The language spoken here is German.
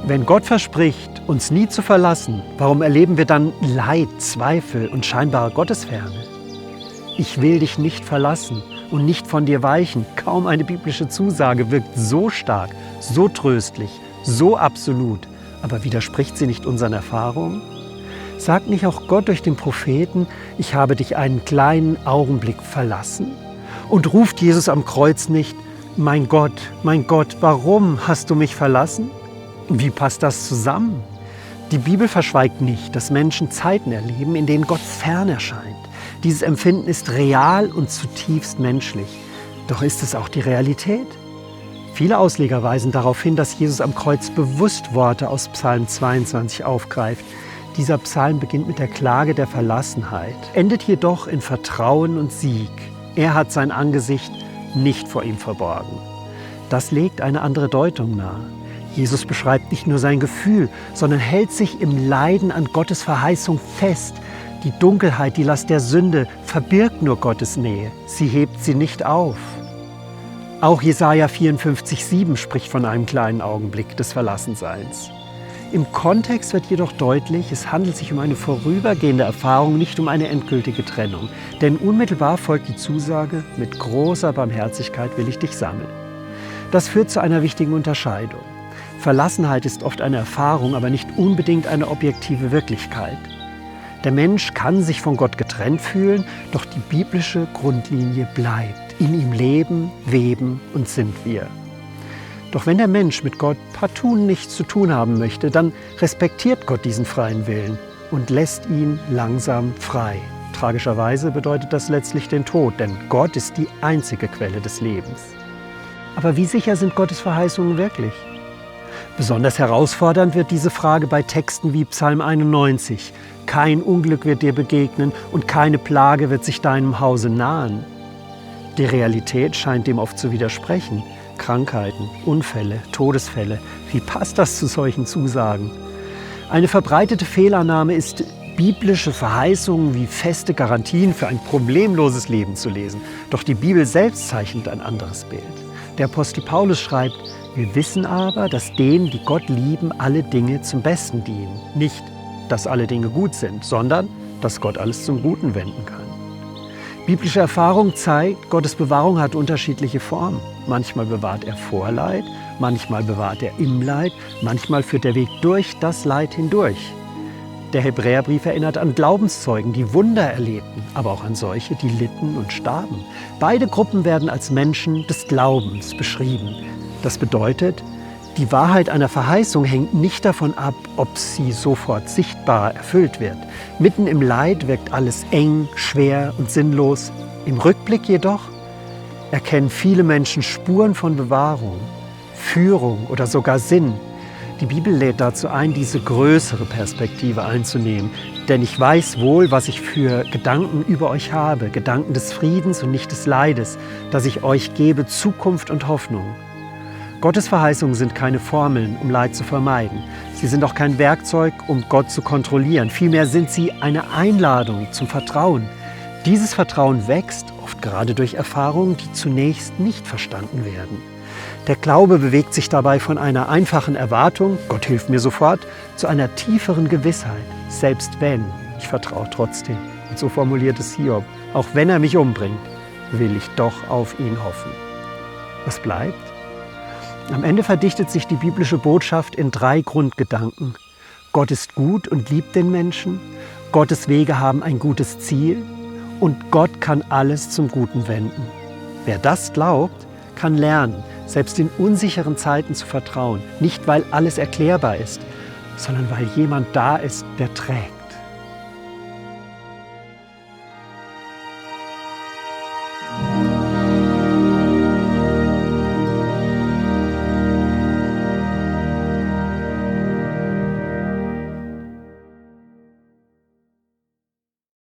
Wenn Gott verspricht, uns nie zu verlassen, warum erleben wir dann Leid, Zweifel und scheinbare Gottesferne? Ich will dich nicht verlassen und nicht von dir weichen. Kaum eine biblische Zusage wirkt so stark, so tröstlich, so absolut. Aber widerspricht sie nicht unseren Erfahrungen? Sagt nicht auch Gott durch den Propheten, ich habe dich einen kleinen Augenblick verlassen? Und ruft Jesus am Kreuz nicht, mein Gott, warum hast du mich verlassen? Wie passt das zusammen? Die Bibel verschweigt nicht, dass Menschen Zeiten erleben, in denen Gott fern erscheint. Dieses Empfinden ist real und zutiefst menschlich. Doch ist es auch die Realität? Viele Ausleger weisen darauf hin, dass Jesus am Kreuz bewusst Worte aus Psalm 22 aufgreift. Dieser Psalm beginnt mit der Klage der Verlassenheit, endet jedoch in Vertrauen und Sieg. Er hat sein Angesicht nicht vor ihm verborgen. Das legt eine andere Deutung nahe. Jesus beschreibt nicht nur sein Gefühl, sondern hält sich im Leiden an Gottes Verheißung fest. Die Dunkelheit, die Last der Sünde verbirgt nur Gottes Nähe. Sie hebt sie nicht auf. Auch Jesaja 54,7 spricht von einem kleinen Augenblick des Verlassenseins. Im Kontext wird jedoch deutlich, es handelt sich um eine vorübergehende Erfahrung, nicht um eine endgültige Trennung. Denn unmittelbar folgt die Zusage, mit großer Barmherzigkeit will ich dich sammeln. Das führt zu einer wichtigen Unterscheidung. Verlassenheit ist oft eine Erfahrung, aber nicht unbedingt eine objektive Wirklichkeit. Der Mensch kann sich von Gott getrennt fühlen, doch die biblische Grundlinie bleibt. In ihm leben, weben und sind wir. Doch wenn der Mensch mit Gott partout nichts zu tun haben möchte, dann respektiert Gott diesen freien Willen und lässt ihn langsam frei. Tragischerweise bedeutet das letztlich den Tod, denn Gott ist die einzige Quelle des Lebens. Aber wie sicher sind Gottes Verheißungen wirklich? Besonders herausfordernd wird diese Frage bei Texten wie Psalm 91. Kein Unglück wird dir begegnen und keine Plage wird sich deinem Hause nahen. Die Realität scheint dem oft zu widersprechen. Krankheiten, Unfälle, Todesfälle. Wie passt das zu solchen Zusagen? Eine verbreitete Fehlannahme ist, biblische Verheißungen wie feste Garantien für ein problemloses Leben zu lesen. Doch die Bibel selbst zeichnet ein anderes Bild. Der Apostel Paulus schreibt, wir wissen aber, dass denen, die Gott lieben, alle Dinge zum Besten dienen. Nicht, dass alle Dinge gut sind, sondern, dass Gott alles zum Guten wenden kann. Biblische Erfahrung zeigt, Gottes Bewahrung hat unterschiedliche Formen. Manchmal bewahrt er vor Leid, manchmal bewahrt er im Leid, manchmal führt der Weg durch das Leid hindurch. Der Hebräerbrief erinnert an Glaubenszeugen, die Wunder erlebten, aber auch an solche, die litten und starben. Beide Gruppen werden als Menschen des Glaubens beschrieben. Das bedeutet, die Wahrheit einer Verheißung hängt nicht davon ab, ob sie sofort sichtbar erfüllt wird. Mitten im Leid wirkt alles eng, schwer und sinnlos. Im Rückblick jedoch erkennen viele Menschen Spuren von Bewahrung, Führung oder sogar Sinn. Die Bibel lädt dazu ein, diese größere Perspektive einzunehmen. Denn ich weiß wohl, was ich für Gedanken über euch habe, Gedanken des Friedens und nicht des Leides, dass ich euch gebe Zukunft und Hoffnung. Gottes Verheißungen sind keine Formeln, um Leid zu vermeiden. Sie sind auch kein Werkzeug, um Gott zu kontrollieren. Vielmehr sind sie eine Einladung zum Vertrauen. Dieses Vertrauen wächst, oft gerade durch Erfahrungen, die zunächst nicht verstanden werden. Der Glaube bewegt sich dabei von einer einfachen Erwartung, Gott hilft mir sofort, zu einer tieferen Gewissheit. Selbst wenn, ich vertraue trotzdem. Und so formuliert es Hiob, auch wenn er mich umbringt, will ich doch auf ihn hoffen. Was bleibt? Am Ende verdichtet sich die biblische Botschaft in 3 Grundgedanken. Gott ist gut und liebt den Menschen, Gottes Wege haben ein gutes Ziel und Gott kann alles zum Guten wenden. Wer das glaubt, kann lernen, selbst in unsicheren Zeiten zu vertrauen. Nicht, weil alles erklärbar ist, sondern weil jemand da ist, der trägt.